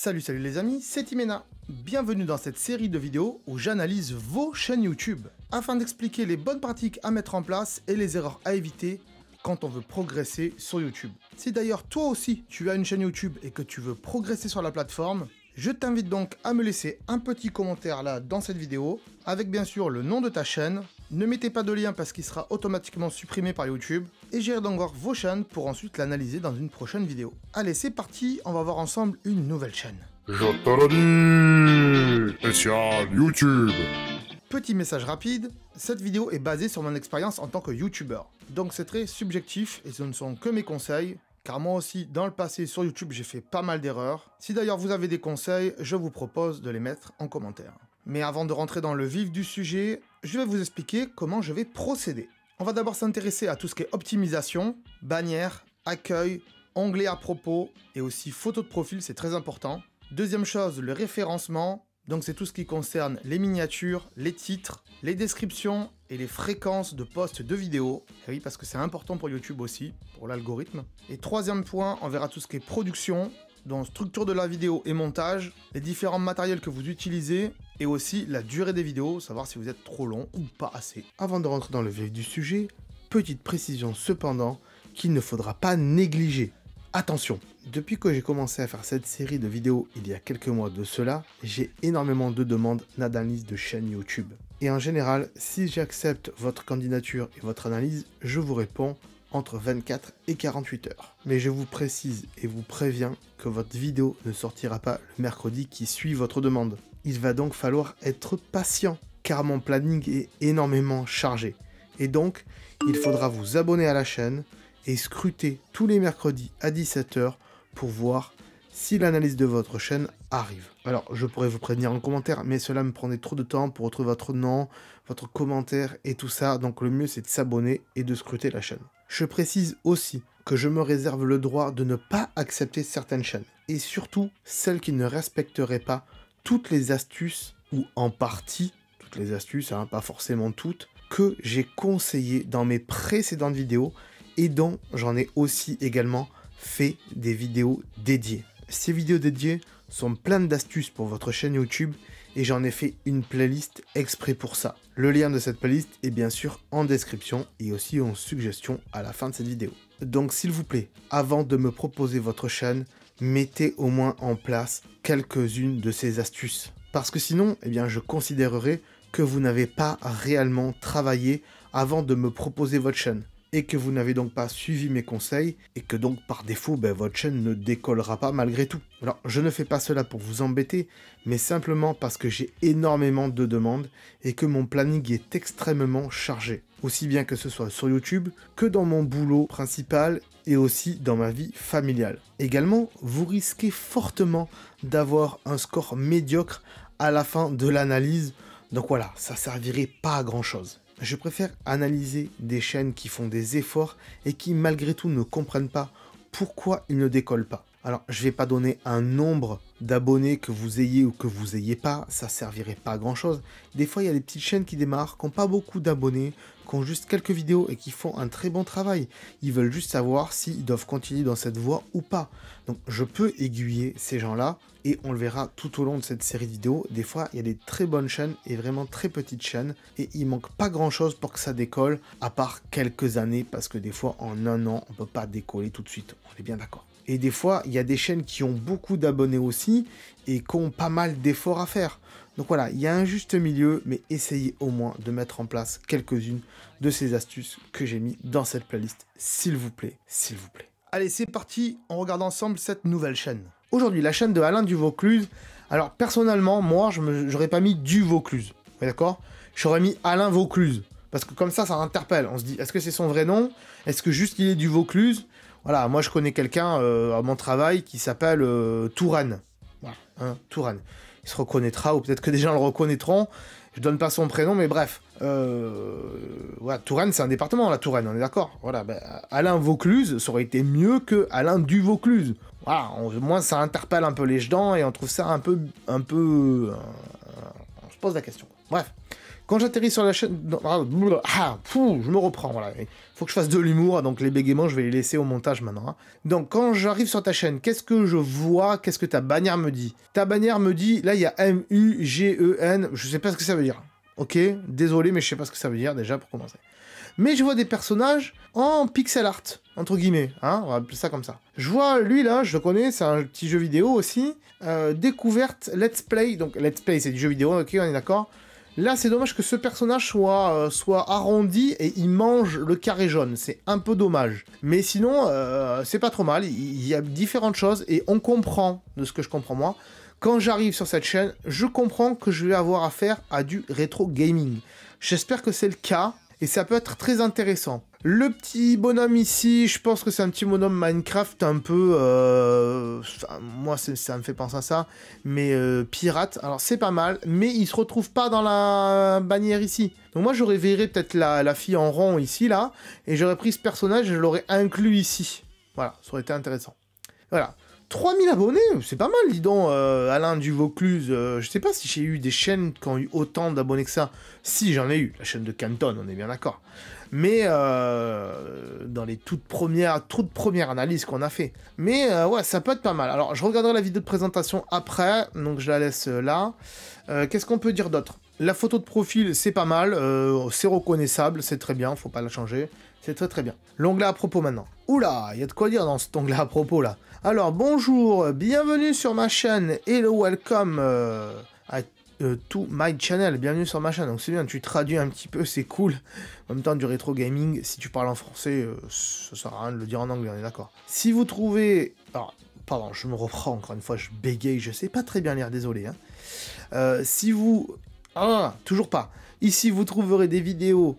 Salut les amis, c'est Timena. Bienvenue dans cette série de vidéos où j'analyse vos chaînes YouTube afin d'expliquer les bonnes pratiques à mettre en place et les erreurs à éviter quand on veut progresser sur YouTube. Si d'ailleurs toi aussi tu as une chaîne YouTube et que tu veux progresser sur la plateforme, je t'invite donc à me laisser un petit commentaire là dans cette vidéo avec bien sûr le nom de ta chaîne. Ne mettez pas de lien parce qu'il sera automatiquement supprimé par YouTube et j'irai donc voir vos chaînes pour ensuite l'analyser dans une prochaine vidéo. Allez, c'est parti, on va voir ensemble une nouvelle chaîne. Je te le dis, spécial YouTube. Petit message rapide, cette vidéo est basée sur mon expérience en tant que YouTuber. Donc c'est très subjectif et ce ne sont que mes conseils, car moi aussi dans le passé sur YouTube j'ai fait pas mal d'erreurs. Si d'ailleurs vous avez des conseils, je vous propose de les mettre en commentaire. Mais avant de rentrer dans le vif du sujet, je vais vous expliquer comment je vais procéder. On va d'abord s'intéresser à tout ce qui est optimisation, bannière, accueil, onglet à propos et aussi photo de profil, c'est très important. Deuxième chose, le référencement, donc c'est tout ce qui concerne les miniatures, les titres, les descriptions et les fréquences de posts de vidéos. Et oui, parce que c'est important pour YouTube aussi, pour l'algorithme. Et troisième point, on verra tout ce qui est production, donc structure de la vidéo et montage, les différents matériels que vous utilisez, et aussi la durée des vidéos, savoir si vous êtes trop long ou pas assez. Avant de rentrer dans le vif du sujet, petite précision cependant qu'il ne faudra pas négliger. Attention, depuis que j'ai commencé à faire cette série de vidéos il y a quelques mois de cela, j'ai énormément de demandes d'analyse de chaîne YouTube. Et en général, si j'accepte votre candidature et votre analyse, je vous réponds entre 24 et 48 heures. Mais je vous précise et vous préviens que votre vidéo ne sortira pas le mercredi qui suit votre demande. Il va donc falloir être patient, car mon planning est énormément chargé. Et donc, il faudra vous abonner à la chaîne et scruter tous les mercredis à 17 h pour voir si l'analyse de votre chaîne arrive. Alors, je pourrais vous prévenir en commentaire, mais cela me prendrait trop de temps pour retrouver votre nom, votre commentaire et tout ça, donc le mieux c'est de s'abonner et de scruter la chaîne. Je précise aussi que je me réserve le droit de ne pas accepter certaines chaînes, et surtout celles qui ne respecteraient pas toutes les astuces, ou en partie, toutes les astuces, hein, pas forcément toutes, que j'ai conseillées dans mes précédentes vidéos, et dont j'en ai aussi également fait des vidéos dédiées. Ces vidéos dédiées sont pleines d'astuces pour votre chaîne YouTube et j'en ai fait une playlist exprès pour ça. Le lien de cette playlist est bien sûr en description et aussi en suggestion à la fin de cette vidéo. Donc s'il vous plaît, avant de me proposer votre chaîne, mettez au moins en place quelques-unes de ces astuces. Parce que sinon, eh bien, je considérerai que vous n'avez pas réellement travaillé avant de me proposer votre chaîne. Et que vous n'avez donc pas suivi mes conseils, et que donc par défaut, votre chaîne ne décollera pas malgré tout. Alors, je ne fais pas cela pour vous embêter, mais simplement parce que j'ai énormément de demandes, et que mon planning est extrêmement chargé. Aussi bien que ce soit sur YouTube, que dans mon boulot principal, et aussi dans ma vie familiale. Également, vous risquez fortement d'avoir un score médiocre à la fin de l'analyse, donc voilà, ça servirait pas à grand chose. Je préfère analyser des chaînes qui font des efforts et qui malgré tout ne comprennent pas pourquoi ils ne décollent pas. Alors, je ne vais pas donner un nombre d'abonnés que vous ayez ou que vous ayez pas, ça servirait pas à grand chose. Des fois, il y a des petites chaînes qui démarrent, qui n'ont pas beaucoup d'abonnés, qui ont juste quelques vidéos et qui font un très bon travail. Ils veulent juste savoir s'ils doivent continuer dans cette voie ou pas. Donc, je peux aiguiller ces gens-là et on le verra tout au long de cette série de vidéos. Des fois, il y a des très bonnes chaînes et vraiment très petites chaînes et il manque pas grand-chose pour que ça décolle, à part quelques années, parce que des fois, en un an, on ne peut pas décoller tout de suite. On est bien d'accord. Et des fois, il y a des chaînes qui ont beaucoup d'abonnés aussi et qui ont pas mal d'efforts à faire. Donc voilà, il y a un juste milieu, mais essayez au moins de mettre en place quelques-unes de ces astuces que j'ai mis dans cette playlist, s'il vous plaît, s'il vous plaît. Allez, c'est parti, on regarde ensemble cette nouvelle chaîne. Aujourd'hui, la chaîne de Alain Duvaucluse. Alors, personnellement, moi, j'aurais pas mis Duvaucluse, d'accord? J'aurais mis Alain Vaucluse, parce que comme ça interpelle. On se dit, est-ce que c'est son vrai nom? Est-ce que juste il est du Vaucluse? Voilà, moi je connais quelqu'un à mon travail qui s'appelle Tourane. Voilà, hein, Tourane. Il se reconnaîtra, ou peut-être que des gens le reconnaîtront. Je donne pas son prénom, mais bref. Voilà, Tourane, c'est un département, la Touraine, on est d'accord. Voilà, Alain Vaucluse, ça aurait été mieux que Alain Duvaucluse. Voilà, au moins ça interpelle un peu les gens et on trouve ça un peu... on se pose la question. Bref, Quand j'atterris sur la chaîne... je me reprends, voilà. Il faut que je fasse de l'humour, donc les bégaiements, je vais les laisser au montage maintenant. Hein. Donc, quand j'arrive sur ta chaîne, qu'est-ce que je vois? Qu'est-ce que ta bannière me dit? Ta bannière me dit, là, il y a M-U-G-E-N, je sais pas ce que ça veut dire. Ok, désolé, mais je sais pas ce que ça veut dire, déjà, pour commencer. Mais je vois des personnages en pixel art, entre guillemets, hein, on va appeler ça comme ça. Je vois, lui, là, je le connais, c'est un petit jeu vidéo aussi, découverte, let's play, donc let's play, c'est du jeu vidéo, ok, on est d'accord. Là, c'est dommage que ce personnage soit arrondi et il mange le carré jaune. C'est un peu dommage. Mais sinon, c'est pas trop mal. Il y a différentes choses et on comprend, de ce que je comprends moi, quand j'arrive sur cette chaîne, je comprends que je vais avoir affaire à du rétro gaming. J'espère que c'est le cas et ça peut être très intéressant. Le petit bonhomme ici, je pense que c'est un petit bonhomme Minecraft un peu... moi, ça me fait penser à ça, mais pirate. Alors, c'est pas mal, mais il se retrouve pas dans la bannière ici. Donc moi, j'aurais verré peut-être la fille en rond ici, là, et j'aurais pris ce personnage et je l'aurais inclus ici. Voilà, ça aurait été intéressant. Voilà. 3000 abonnés, c'est pas mal, dis donc, Alain du Vaucluse. Je sais pas si j'ai eu des chaînes qui ont eu autant d'abonnés que ça. Si, j'en ai eu, la chaîne de Canton, on est bien d'accord. Mais dans les toutes premières analyses qu'on a fait. Mais ouais, ça peut être pas mal. Alors, je regarderai la vidéo de présentation après, donc je la laisse là. Qu'est-ce qu'on peut dire d'autre? La photo de profil, c'est pas mal, c'est reconnaissable, c'est très bien, faut pas la changer. C'est très très bien. L'onglet à propos maintenant. Oula, il y a de quoi dire dans cet onglet à propos là. Alors, bonjour, bienvenue sur ma chaîne. Hello, welcome to my channel. Bienvenue sur ma chaîne. Donc c'est bien, tu traduis un petit peu, c'est cool. En même temps, du rétro gaming, si tu parles en français, ça sert à rien de le dire en anglais, on est d'accord. Si vous trouvez... Alors, pardon, je me reprends encore une fois, je bégaye, je sais pas très bien lire, désolé. Hein. Si vous... Ah, toujours pas. Ici, vous trouverez des vidéos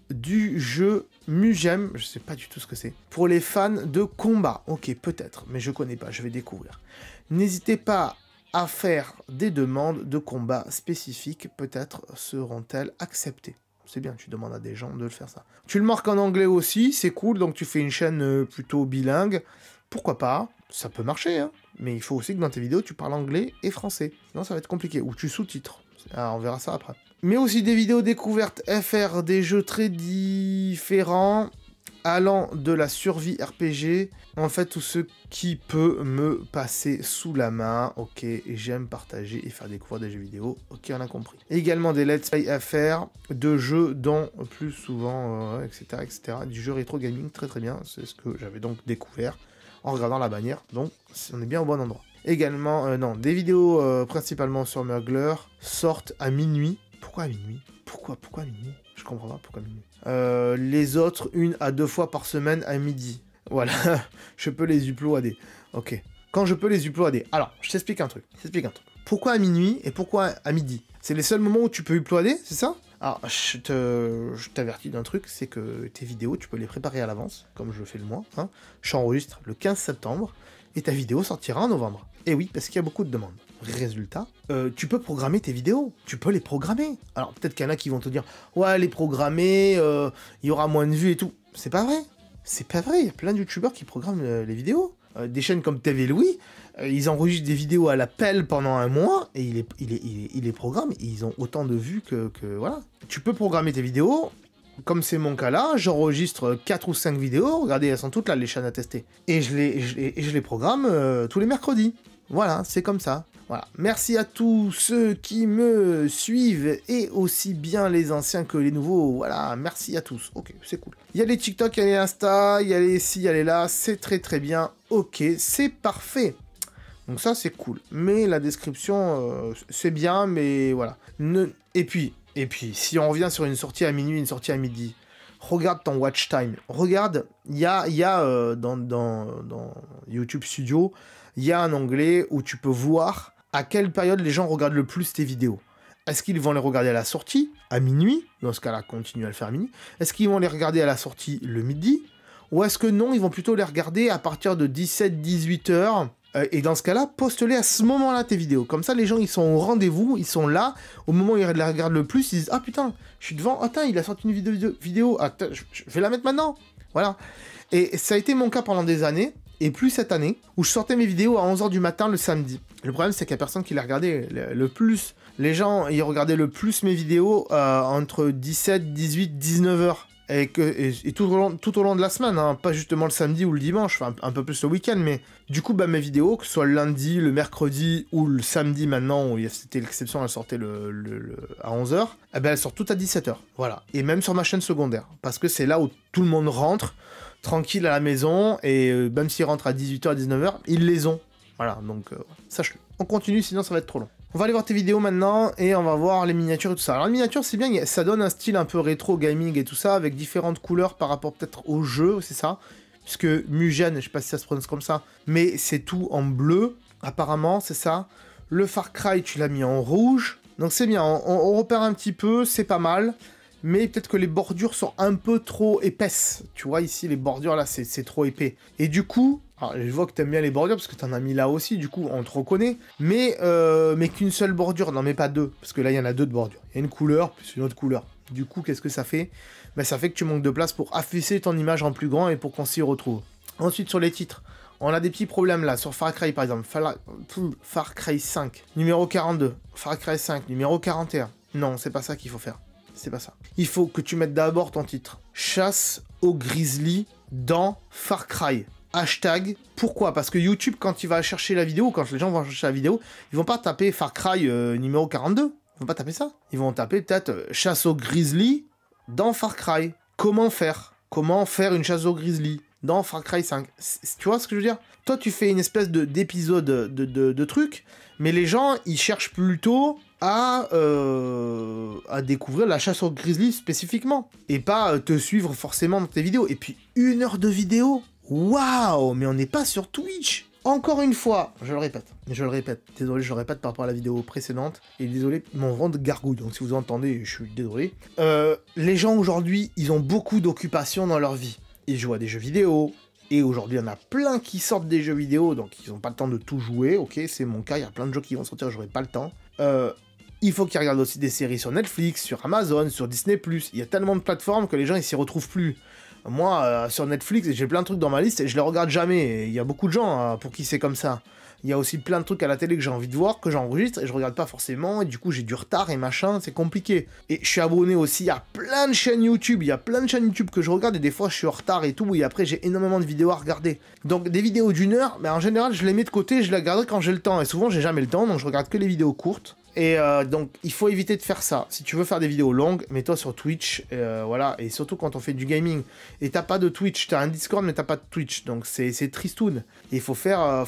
du jeu Mugem, je sais pas du tout ce que c'est, pour les fans de combat. Ok, peut-être, mais je connais pas, je vais découvrir. N'hésitez pas à faire des demandes de combat spécifiques, peut-être seront-elles acceptées. C'est bien, tu demandes à des gens de le faire ça. Tu le marques en anglais aussi, c'est cool, donc tu fais une chaîne plutôt bilingue. Pourquoi pas? Ça peut marcher, hein. Mais il faut aussi que dans tes vidéos, tu parles anglais et français. Sinon, ça va être compliqué. Ou tu sous-titres. On verra ça après. Mais aussi des vidéos découvertes FR, des jeux très différents, allant de la survie RPG, en fait tout ce qui peut me passer sous la main, ok, et j'aime partager et faire découvrir des jeux vidéo, ok, on a compris. Également des let's play FR, de jeux dont plus souvent, etc., etc., du jeu rétro gaming, très très bien, c'est ce que j'avais donc découvert en regardant la bannière, donc on est bien au bon endroit. Également, non, des vidéos principalement sur Mugler sortent à minuit. Pourquoi à minuit? Pourquoi à minuit? Je comprends pas pourquoi à minuit. Les autres, 1 à 2 fois par semaine à midi. Voilà, je peux les uploader. Ok. Quand je peux les uploader. Alors, je t'explique un truc. Pourquoi à minuit et pourquoi à midi? C'est les seuls moments où tu peux uploader, c'est ça? Alors, je t'avertis d'un truc, c'est que tes vidéos, tu peux les préparer à l'avance, comme je fais le mois. Hein. J'enregistre le 15 septembre et ta vidéo sortira en novembre. Et oui, parce qu'il y a beaucoup de demandes. Résultat, tu peux programmer tes vidéos. Tu peux les programmer. Alors, peut-être qu'il y en a qui vont te dire « Ouais, les programmer, il y aura moins de vues et tout. » C'est pas vrai. C'est pas vrai. Il y a plein de youtubeurs qui programment les vidéos. Des chaînes comme TV Louis, ils enregistrent des vidéos à la pelle pendant un mois et ils les programment. Et ils ont autant de vues que voilà. Tu peux programmer tes vidéos. Comme c'est mon cas là, j'enregistre 4 ou 5 vidéos. Regardez, elles sont toutes là, les chaînes à tester. Et je les programme tous les mercredis. Voilà, c'est comme ça. Voilà. Merci à tous ceux qui me suivent, et aussi bien les anciens que les nouveaux. Voilà, merci à tous. Ok, c'est cool. Il y a les TikTok, il y a les Insta, il y a les ci, il y a les là. C'est très très bien. Ok, c'est parfait. Donc ça, c'est cool. Mais la description, c'est bien, mais voilà. Et puis, si on revient sur une sortie à minuit, une sortie à midi, regarde ton watch time. Regarde, il y a dans YouTube Studio, il y a un onglet où tu peux voir à quelle période les gens regardent le plus tes vidéos. Est-ce qu'ils vont les regarder à la sortie, à minuit? Dans ce cas-là, continue à le faire à minuit. Est-ce qu'ils vont les regarder à la sortie le midi? Ou est-ce que non, ils vont plutôt les regarder à partir de 17-18 heures? Et dans ce cas-là, poste-les à ce moment-là, tes vidéos. Comme ça, les gens, ils sont au rendez-vous, ils sont là. Au moment où ils les regardent le plus, ils disent « Ah putain, je suis devant. Attends, il a sorti une vidéo. Attends, je vais la mettre maintenant. » Voilà. Et ça a été mon cas pendant des années. Et plus cette année, où je sortais mes vidéos à 11 h du matin le samedi. Le problème, c'est qu'il n'y a personne qui les regardait. Le plus Les gens, ils regardaient le plus mes vidéos entre 17, 18, 19 heures. Et tout au long de la semaine, hein, pas justement le samedi ou le dimanche, enfin un peu plus le week-end, mais du coup, bah, mes vidéos, que ce soit le lundi, le mercredi ou le samedi maintenant, où c'était l'exception, elles sortaient à 11h, eh ben, elles sortent toutes à 17h, voilà. Et même sur ma chaîne secondaire, parce que c'est là où tout le monde rentre, tranquille à la maison, et même s'ils rentrent à 18h, à 19h, ils les ont. Voilà, donc sache-le. On continue, sinon ça va être trop long. On va aller voir tes vidéos maintenant et on va voir les miniatures et tout ça. Alors les miniatures c'est bien, ça donne un style un peu rétro gaming et tout ça, avec différentes couleurs par rapport peut-être au jeu, c'est ça. Puisque Mugen, je sais pas si ça se prononce comme ça, mais c'est tout en bleu, apparemment, c'est ça. Le Far Cry, tu l'as mis en rouge, donc c'est bien, on repère un petit peu, c'est pas mal. Mais peut-être que les bordures sont un peu trop épaisses. Tu vois, ici, les bordures, là, c'est trop épais. Et du coup, alors, je vois que t'aimes bien les bordures, parce que t'en as mis là aussi, du coup, on te reconnaît. Mais qu'une seule bordure, non, mais pas deux. Parce que là, il y en a deux de bordures. Il y a une couleur, plus une autre couleur. Du coup, qu'est-ce que ça fait? Ben, ça fait que tu manques de place pour afficher ton image en plus grand et pour qu'on s'y retrouve. Ensuite, sur les titres. On a des petits problèmes là, sur Far Cry par exemple. Far Cry 5, numéro 42. Far Cry 5, numéro 41. Non, c'est pas ça qu'il faut faire. C'est pas ça. Il faut que tu mettes d'abord ton titre. Chasse au grizzly dans Far Cry. Hashtag. Pourquoi? Parce que YouTube, quand il va chercher la vidéo, quand les gens vont chercher la vidéo, ils vont pas taper Far Cry numéro 42. Ils vont pas taper ça. Ils vont taper peut-être chasse au grizzly dans Far Cry. Comment faire? Comment faire une chasse au grizzly dans Far Cry 5? Tu vois ce que je veux dire? Toi, tu fais une espèce d'épisode de truc, mais les gens, ils cherchent plutôt à découvrir la chasse au grizzly spécifiquement, et pas te suivre forcément dans tes vidéos. Et puis, 1 heure de vidéo? Waouh! Mais on n'est pas sur Twitch! Encore une fois, je le répète, désolé, je le répète par rapport à la vidéo précédente, et désolé, mon ventre gargouille, donc si vous entendez, je suis désolé. Les gens aujourd'hui, ils ont beaucoup d'occupations dans leur vie. Ils jouent à des jeux vidéo, et aujourd'hui, il y en a plein qui sortent des jeux vidéo, donc ils n'ont pas le temps de tout jouer, ok, c'est mon cas, il y a plein de jeux qui vont sortir, j'aurai pas le temps. Il faut qu'ils regardent aussi des séries sur Netflix, sur Amazon, sur Disney+. Il y a tellement de plateformes que les gens, ils s'y retrouvent plus. Moi, sur Netflix, j'ai plein de trucs dans ma liste et je les regarde jamais. Il y a beaucoup de gens pour qui c'est comme ça. Il y a aussi plein de trucs à la télé que j'ai envie de voir, que j'enregistre et je regarde pas forcément, et du coup j'ai du retard et machin, c'est compliqué. Et je suis abonné aussi à plein de chaînes YouTube, il y a plein de chaînes YouTube que je regarde et des fois je suis en retard et tout, et après j'ai énormément de vidéos à regarder. Donc des vidéos d'1 heure, mais en général je les mets de côté, je les regarderai quand j'ai le temps, et souvent j'ai jamais le temps, donc je regarde que les vidéos courtes. Et donc il faut éviter de faire ça. Si tu veux faire des vidéos longues, mets-toi sur Twitch, voilà, et surtout quand on fait du gaming. Et t'as pas de Twitch, t'as un Discord mais t'as pas de Twitch, donc c'est tristoun. Et il faut faire,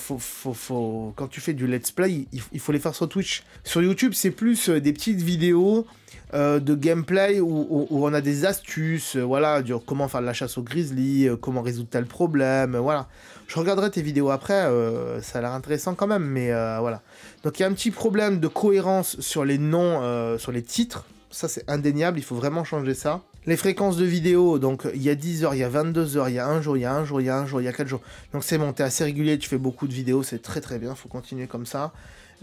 quand tu fais du let's play, il faut les faire sur Twitch. Sur YouTube c'est plus des petites vidéos de gameplay où on a des astuces, voilà, comment faire de la chasse au grizzly, comment résoudre tel problème, voilà. Je regarderai tes vidéos après, ça a l'air intéressant quand même, mais voilà. Donc il y a un petit problème de cohérence sur les noms, sur les titres, ça c'est indéniable, il faut vraiment changer ça. Les fréquences de vidéos, donc il y a 10 heures, il y a 22 heures, il y a un jour, il y a un jour, il y a un jour, il y a 4 jours. Donc c'est bon, t'es assez régulier, tu fais beaucoup de vidéos, c'est très très bien, faut continuer comme ça.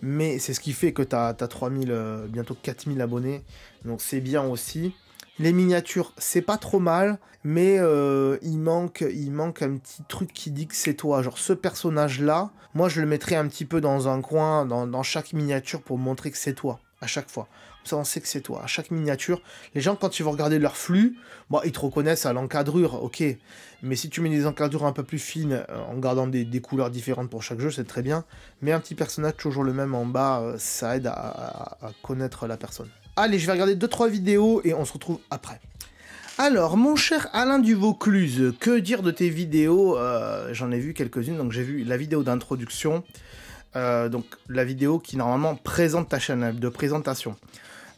Mais c'est ce qui fait que t'as 3000, bientôt 4000 abonnés, donc c'est bien aussi. Les miniatures, c'est pas trop mal, mais il manque un petit truc qui dit que c'est toi. Genre ce personnage-là, moi je le mettrais un petit peu dans un coin, dans chaque miniature pour montrer que c'est toi, à chaque fois. Comme ça on sait que c'est toi. À chaque miniature, les gens quand ils vont regarder leur flux, bon, ils te reconnaissent à l'encadrure, ok. Mais si tu mets des encadrures un peu plus fines, en gardant des couleurs différentes pour chaque jeu, c'est très bien. Mais un petit personnage toujours le même en bas, ça aide à connaître la personne. Allez, je vais regarder 2-3 vidéos et on se retrouve après. Alors, mon cher Alain Duvaucluse, que dire de tes vidéos? J'en ai vu quelques-unes, donc j'ai vu la vidéo d'introduction, donc la vidéo qui normalement présente ta chaîne de présentation.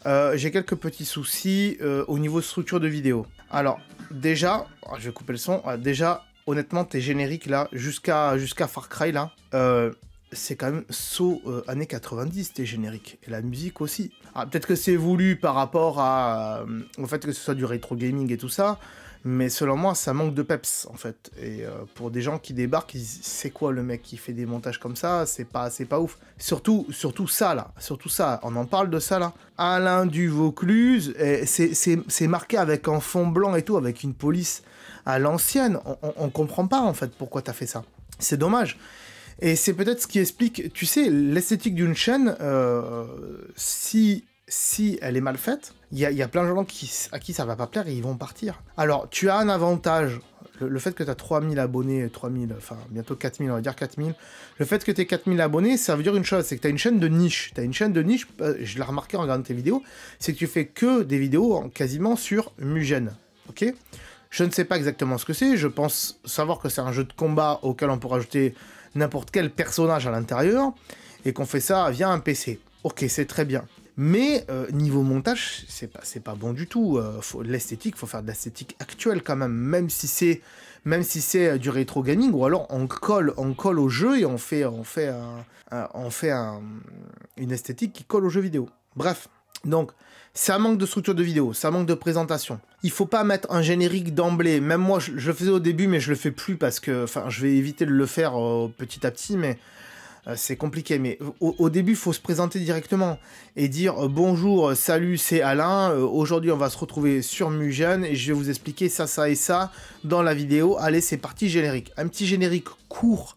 J'ai quelques petits soucis au niveau structure de vidéo. Alors, déjà, je vais couper le son, déjà, honnêtement, tes génériques là, jusqu'à Far Cry là, c'est quand même saut années 90 tes génériques, et la musique aussi. Ah, peut-être que c'est voulu par rapport au fait que ce soit du rétro gaming et tout ça, mais selon moi ça manque de peps en fait. Et pour des gens qui débarquent, ils disent c'est quoi le mec qui fait des montages comme ça, c'est pas ouf. Surtout ça là, on en parle de ça là. Alain Duvaucluse, c'est marqué avec un fond blanc et tout, avec une police à l'ancienne, on comprend pas en fait pourquoi t'as fait ça. C'est dommage. Et c'est peut-être ce qui explique, tu sais, l'esthétique d'une chaîne, si elle est mal faite, il y a plein de gens à qui ça va pas plaire et ils vont partir. Alors, tu as un avantage, le fait que tu as 3000 abonnés, 3000, enfin bientôt 4000, on va dire 4000, le fait que tu aies 4000 abonnés, ça veut dire une chose, c'est que tu as une chaîne de niche. Tu as une chaîne de niche, je l'ai remarqué en regardant tes vidéos, c'est que tu fais que des vidéos quasiment sur Mugen, ok? Je ne sais pas exactement ce que c'est, je pense savoir que c'est un jeu de combat auquel on peut rajouter n'importe quel personnage à l'intérieur, et qu'on fait ça via un PC. Ok, c'est très bien. Mais niveau montage, c'est pas bon du tout. L'esthétique, faut faire de l'esthétique actuelle quand même, même si c'est du rétro gaming, ou alors on colle au jeu et on fait une esthétique qui colle au jeu vidéo. Bref, donc ça manque de structure de vidéo, ça manque de présentation. Il faut pas mettre un générique d'emblée. Même moi, je le faisais au début, mais je le fais plus parce que, enfin, je vais éviter de le faire petit à petit, mais c'est compliqué. Mais au début, il faut se présenter directement et dire bonjour, salut, c'est Alain. Aujourd'hui, on va se retrouver sur Mugen et je vais vous expliquer ça, ça et ça dans la vidéo. Allez, c'est parti, générique. Un petit générique court.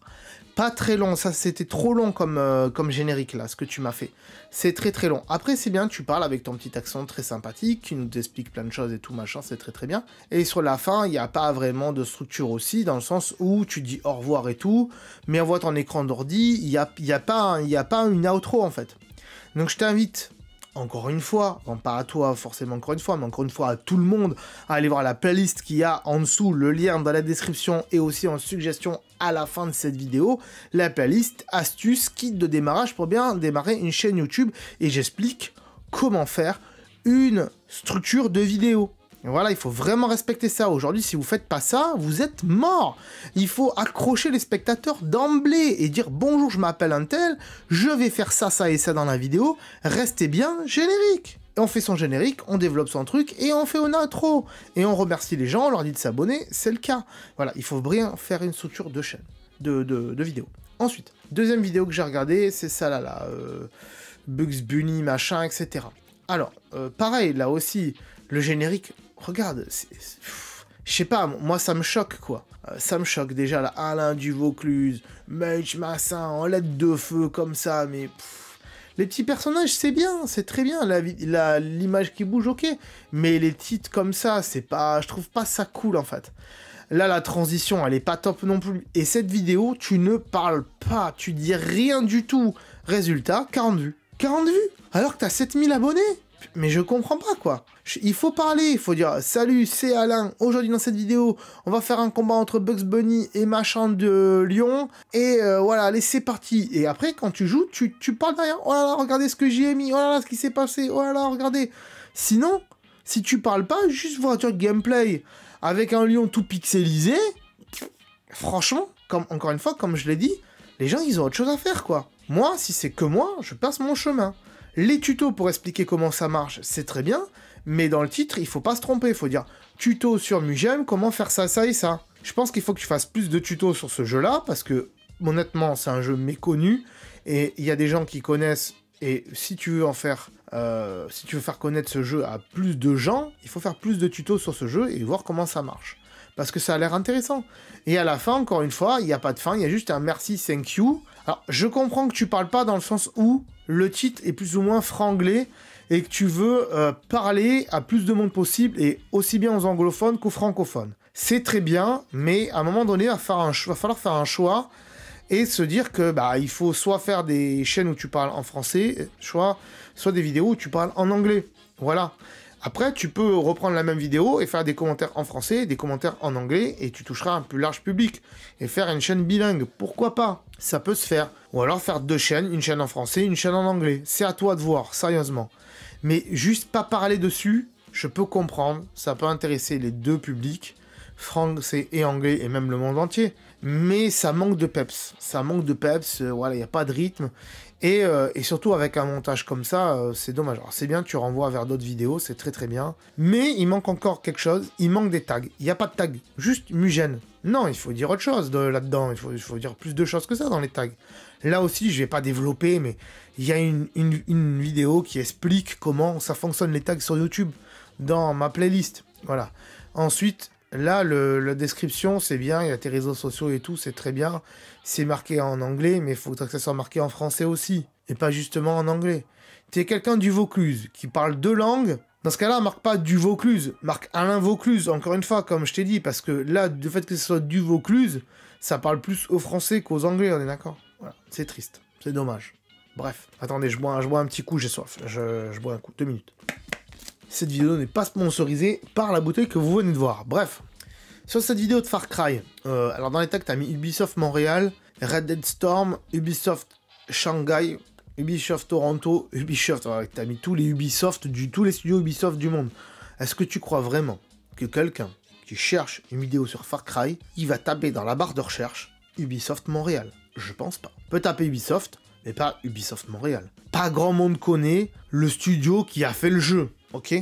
Pas très long, ça c'était trop long comme générique là, ce que tu m'as fait. C'est très très long. Après c'est bien, tu parles avec ton petit accent très sympathique, qui nous explique plein de choses et tout machin, c'est très très bien. Et sur la fin, il n'y a pas vraiment de structure aussi, dans le sens où tu dis au revoir et tout, mais on voit ton écran d'ordi, il n'y a pas une outro en fait. Donc je t'invite, encore une fois, bon, pas à toi forcément encore une fois, mais encore une fois à tout le monde, à aller voir la playlist qu'il y a en dessous, le lien dans la description et aussi en suggestion à la fin de cette vidéo, la playlist astuces, kit de démarrage pour bien démarrer une chaîne YouTube et j'explique comment faire une structure de vidéo. Et voilà, il faut vraiment respecter ça. Aujourd'hui, si vous faites pas ça, vous êtes mort. Il faut accrocher les spectateurs d'emblée et dire bonjour, je m'appelle un tel, je vais faire ça, ça et ça dans la vidéo. Restez bien générique. Et on fait son générique, on développe son truc et on fait une intro. Et on remercie les gens, on leur dit de s'abonner, c'est le cas. Voilà, il faut bien faire une structure de chaîne, de vidéo. Ensuite, deuxième vidéo que j'ai regardée, c'est ça là, Bugs Bunny, machin, etc. Alors, pareil, là aussi, le générique, regarde, je sais pas, moi ça me choque quoi. Ça me choque déjà, là, Alain du Vaucluse, Mage Massin, en lettres de feu comme ça, mais... Les petits personnages, c'est bien, c'est très bien, l'image qui bouge, ok, mais les titres comme ça, c'est pas... Je trouve pas ça cool, en fait. Là, la transition, elle est pas top non plus. Et cette vidéo, tu ne parles pas, tu dis rien du tout. Résultat, 40 vues. 40 vues alors que t'as 7000 abonnés. Mais je comprends pas, quoi. Il faut parler, il faut dire « Salut, c'est Alain, aujourd'hui dans cette vidéo, on va faire un combat entre Bugs Bunny et machin de Lyon, et voilà, allez, c'est parti. » Et après, quand tu joues, tu parles derrière « Oh là là, regardez ce que j'y ai mis, oh là là, ce qui s'est passé, oh là là, regardez. » Sinon, si tu parles pas, juste voiture gameplay avec un lion tout pixelisé, franchement, encore une fois, comme je l'ai dit, les gens, ils ont autre chose à faire, quoi. Moi, si c'est que moi, je passe mon chemin. Les tutos pour expliquer comment ça marche, c'est très bien, mais dans le titre, il faut pas se tromper, il faut dire tuto sur Mugen, comment faire ça, ça et ça. Je pense qu'il faut que tu fasses plus de tutos sur ce jeu-là, parce que, honnêtement, c'est un jeu méconnu, et il y a des gens qui connaissent, et si tu veux faire connaître ce jeu à plus de gens, il faut faire plus de tutos sur ce jeu et voir comment ça marche. Parce que ça a l'air intéressant. Et à la fin, encore une fois, il n'y a pas de fin, il y a juste un merci, thank you. Alors, je comprends que tu parles pas dans le sens où le titre est plus ou moins franglais et que tu veux parler à plus de monde possible et aussi bien aux anglophones qu'aux francophones. C'est très bien, mais à un moment donné, il va falloir faire un choix et se dire que il faut soit faire des chaînes où tu parles en français, soit des vidéos où tu parles en anglais. Voilà. Après, tu peux reprendre la même vidéo et faire des commentaires en français, des commentaires en anglais, et tu toucheras un plus large public. Et faire une chaîne bilingue, pourquoi pas? Ça peut se faire. Ou alors faire deux chaînes, une chaîne en français, une chaîne en anglais. C'est à toi de voir, sérieusement. Mais juste pas parler dessus, je peux comprendre, ça peut intéresser les deux publics, français et anglais, et même le monde entier. Mais ça manque de peps. Ça manque de peps, voilà, il n'y a pas de rythme. Et surtout avec un montage comme ça, c'est dommage. Alors c'est bien, tu renvoies vers d'autres vidéos, c'est très très bien. Mais il manque encore quelque chose, il manque des tags. Il n'y a pas de tags, juste Mugen. Non, il faut dire autre chose là-dedans, il faut dire plus de choses que ça dans les tags. Là aussi, je vais pas développer, mais il y a une vidéo qui explique comment ça fonctionne les tags sur YouTube, dans ma playlist. Voilà. Ensuite, Là, la description, c'est bien, il y a tes réseaux sociaux et tout, c'est très bien. C'est marqué en anglais, mais il faut que ça soit marqué en français aussi, et pas justement en anglais. T'es quelqu'un du Vaucluse, qui parle 2 langues, dans ce cas-là, marque pas du Vaucluse, marque Alain Vaucluse, encore une fois, comme je t'ai dit, parce que là, le fait que ce soit du Vaucluse, ça parle plus aux Français qu'aux Anglais, on est d'accord? Voilà, c'est triste, c'est dommage. Bref, attendez, je bois un petit coup, j'ai soif, je bois un coup, 2 minutes. Cette vidéo n'est pas sponsorisée par la bouteille que vous venez de voir. Bref, sur cette vidéo de Far Cry, alors dans les tags, t'as mis Ubisoft Montréal, Red Dead Storm, Ubisoft Shanghai, Ubisoft Toronto, Ubisoft... Ouais, t'as mis tous les Ubisoft, tous les studios Ubisoft du monde. Est-ce que tu crois vraiment que quelqu'un qui cherche une vidéo sur Far Cry, il va taper dans la barre de recherche Ubisoft Montréal? Je pense pas. On peut taper Ubisoft, mais pas Ubisoft Montréal. Pas grand monde connaît le studio qui a fait le jeu. Ok,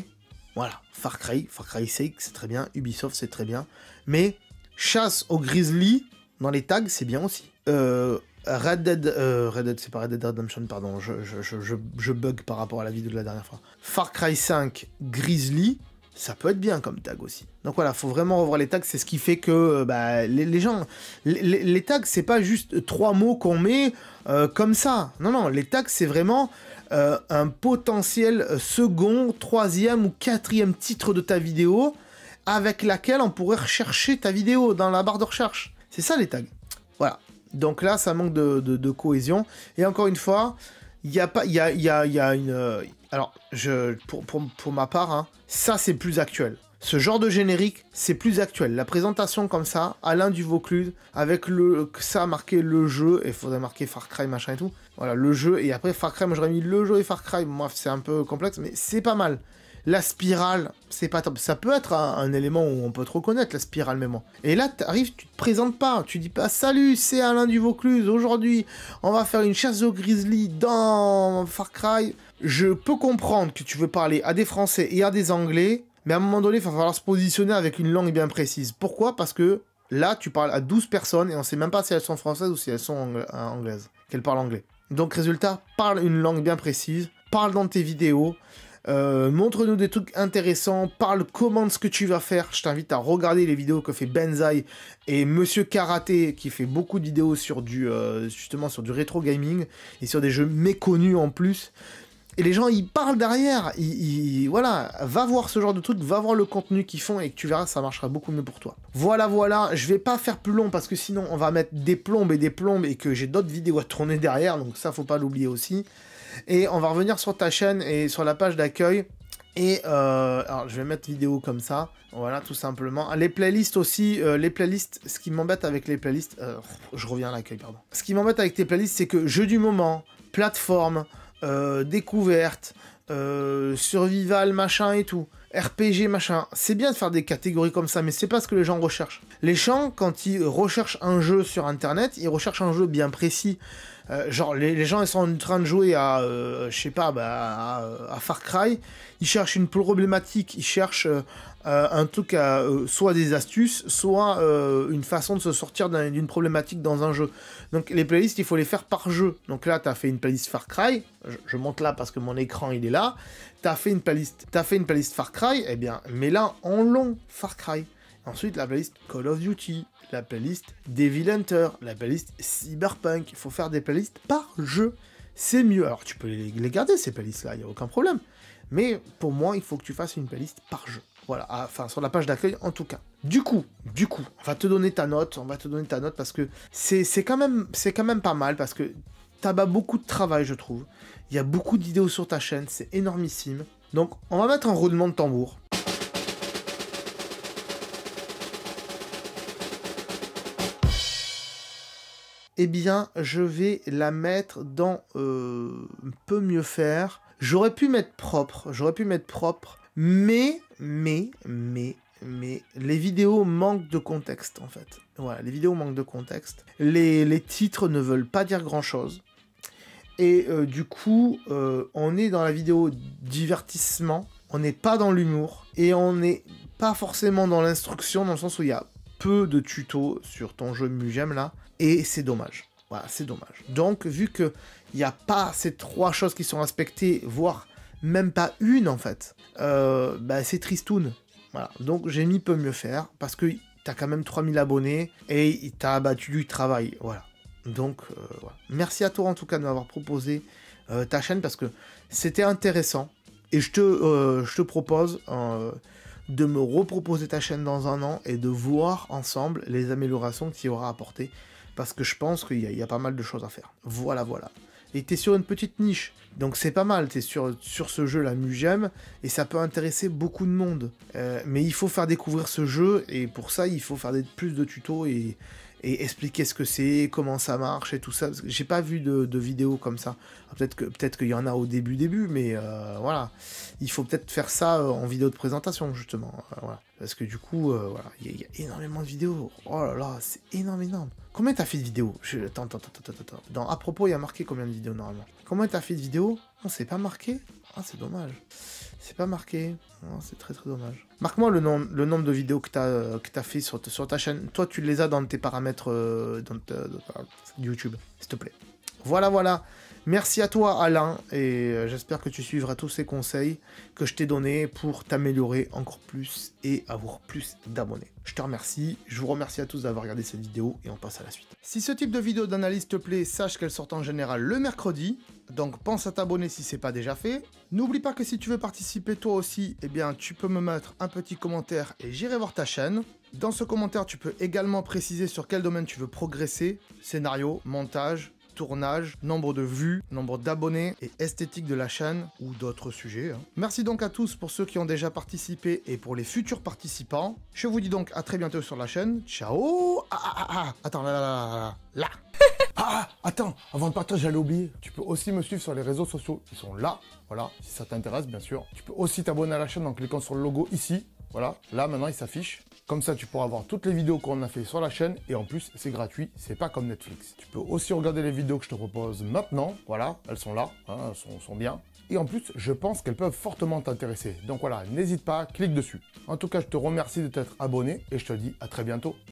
voilà, Far Cry 6, c'est très bien, Ubisoft, c'est très bien, mais chasse au grizzly, dans les tags, c'est bien aussi. Red Dead, c'est pas Red Dead Redemption, pardon, je bug par rapport à la vidéo de la dernière fois. Far Cry 5, grizzly, ça peut être bien comme tag aussi. Donc voilà, faut vraiment revoir les tags, c'est ce qui fait que les gens... Les tags, c'est pas juste 3 mots qu'on met comme ça. Non, les tags, c'est vraiment... un potentiel second, troisième ou quatrième titre de ta vidéo avec laquelle on pourrait rechercher ta vidéo dans la barre de recherche. C'est ça les tags. Voilà. Donc là, ça manque de cohésion. Et encore une fois, il y a une... Alors, pour ma part, hein, ça c'est plus actuel. Ce genre de générique, c'est plus actuel. La présentation comme ça, Alain du Vaucluse, avec ça marqué le jeu, et il faudrait marquer Far Cry, machin et tout. Voilà, le jeu, et après Far Cry, moi j'aurais mis le jeu et Far Cry. Bref, c'est un peu complexe, mais c'est pas mal. La spirale, c'est pas top. Ça peut être un élément où on peut te reconnaître, la spirale, même moi. Et là, t'arrives, tu te présentes pas. Tu dis pas, salut, c'est Alain du Vaucluse. Aujourd'hui, on va faire une chasse au grizzly dans Far Cry. Je peux comprendre que tu veux parler à des Français et à des Anglais, mais à un moment donné, il va falloir se positionner avec une langue bien précise. Pourquoi? Parce que là, tu parles à 12 personnes et on sait même pas si elles sont françaises ou si elles sont anglaises, qu'elles parlent anglais. Donc, résultat, parle une langue bien précise, parle dans tes vidéos, montre-nous des trucs intéressants, parle comment de ce que tu vas faire. Je t'invite à regarder les vidéos que fait Benzaï et Monsieur Karaté, qui fait beaucoup de vidéos sur justement sur du rétro gaming et sur des jeux méconnus en plus. Et les gens, ils parlent derrière, voilà, va voir ce genre de truc, va voir le contenu qu'ils font et que tu verras, ça marchera beaucoup mieux pour toi. Voilà, je vais pas faire plus long parce que sinon on va mettre des plombes et que j'ai d'autres vidéos à tourner derrière, donc ça faut pas l'oublier aussi. Et on va revenir sur ta chaîne et sur la page d'accueil. Et alors je vais mettre vidéo comme ça, voilà, tout simplement. Les playlists aussi, ce qui m'embête avec les playlists, je reviens à l'accueil, pardon. Ce qui m'embête avec tes playlists, c'est que jeu du moment, plateforme, découverte, survival, machin et tout, RPG, machin, c'est bien de faire des catégories comme ça, mais c'est pas ce que les gens recherchent. Les gens, quand ils recherchent un jeu sur internet, ils recherchent un jeu bien précis. Genre, les gens, ils sont en train de jouer à, je sais pas, à Far Cry, ils cherchent une problématique, ils cherchent un truc, soit des astuces, soit une façon de se sortir d'une problématique dans un jeu. Donc les playlists, il faut les faire par jeu. Donc là, tu as fait une playlist Far Cry, je monte là parce que mon écran, il est là. Tu as fait une playlist Far Cry, eh bien, mets-la en long, Far Cry. Ensuite, la playlist Call of Duty, la playlist Devil Hunter, la playlist Cyberpunk. Il faut faire des playlists par jeu. C'est mieux. Alors, tu peux les garder, ces playlists-là, il n'y a aucun problème. Mais pour moi, il faut que tu fasses une playlist par jeu. Voilà, enfin, sur la page d'accueil, en tout cas. Du coup, on va te donner ta note, parce que c'est quand même pas mal, parce que t'as beaucoup de travail, je trouve. Il y a beaucoup de vidéos sur ta chaîne, c'est énormissime. Donc, on va mettre un roulement de tambour. Eh bien, je vais la mettre dans peut mieux faire. J'aurais pu mettre propre, mais les vidéos manquent de contexte, en fait. Voilà, les vidéos manquent de contexte. Les titres ne veulent pas dire grand-chose. Et du coup, on est dans la vidéo divertissement, on n'est pas dans l'humour, et on n'est pas forcément dans l'instruction, dans le sens où il y a peu de tutos sur ton jeu Mugem, là, et c'est dommage. Voilà, c'est dommage. Donc, vu qu'il n'y a pas ces 3 choses qui sont respectées, voire même pas une, en fait, c'est tristoun. Voilà, donc j'ai mis peut mieux faire, parce que t'as quand même 3000 abonnés, et t'as abattu du travail, voilà. Donc, voilà. Merci à toi en tout cas de m'avoir proposé ta chaîne, parce que c'était intéressant, et je te propose de me reproposer ta chaîne dans un an, et de voir ensemble les améliorations que tu y auras apportées, parce que je pense qu'il y a pas mal de choses à faire. Voilà, voilà. Et t'es sur une petite niche, donc c'est pas mal, t'es sur ce jeu, la Mugem, et ça peut intéresser beaucoup de monde. Mais il faut faire découvrir ce jeu, et pour ça, il faut faire plus de tutos, et expliquer ce que c'est, comment ça marche, et tout ça. J'ai pas vu de vidéos comme ça. Peut-être qu'il y en a au début, mais voilà. Il faut peut-être faire ça en vidéo de présentation, justement. Voilà. Parce que du coup, voilà, il y a énormément de vidéos. Oh là là, c'est énorme. Combien t'as fait de vidéos? Attends. À propos, il y a marqué combien de vidéos, normalement. Combien t'as fait de vidéos? Non, c'est pas marqué. Ah, c'est dommage. C'est pas marqué. Non, c'est très dommage. Marque-moi le nombre de vidéos que t'as fait sur ta chaîne. Toi, tu les as dans tes paramètres YouTube, s'il te plaît. Voilà. Merci à toi, Alain, et j'espère que tu suivras tous ces conseils que je t'ai donnés pour t'améliorer encore plus et avoir plus d'abonnés. Je te remercie, je vous remercie à tous d'avoir regardé cette vidéo, et on passe à la suite. Si ce type de vidéo d'analyse te plaît, sache qu'elle sort en général le mercredi, donc pense à t'abonner si c'est pas déjà fait. N'oublie pas que si tu veux participer toi aussi, eh bien tu peux me mettre un petit commentaire et j'irai voir ta chaîne. Dans ce commentaire, tu peux également préciser sur quel domaine tu veux progresser, scénario, montage, tournage, nombre de vues, nombre d'abonnés et esthétique de la chaîne ou d'autres sujets. Merci donc à tous pour ceux qui ont déjà participé et pour les futurs participants. Je vous dis donc à très bientôt sur la chaîne. Ciao. Attends, là. Attends, avant de partir, j'allais oublier. Tu peux aussi me suivre sur les réseaux sociaux. Ils sont là, voilà, si ça t'intéresse, bien sûr. Tu peux aussi t'abonner à la chaîne en cliquant sur le logo ici. Voilà, là maintenant il s'affiche. Comme ça, tu pourras voir toutes les vidéos qu'on a fait sur la chaîne, et en plus, c'est gratuit, c'est pas comme Netflix. Tu peux aussi regarder les vidéos que je te propose maintenant, voilà, elles sont là, hein, elles sont bien. Et en plus, je pense qu'elles peuvent fortement t'intéresser. Donc voilà, n'hésite pas, clique dessus. En tout cas, je te remercie de t'être abonné, et je te dis à très bientôt.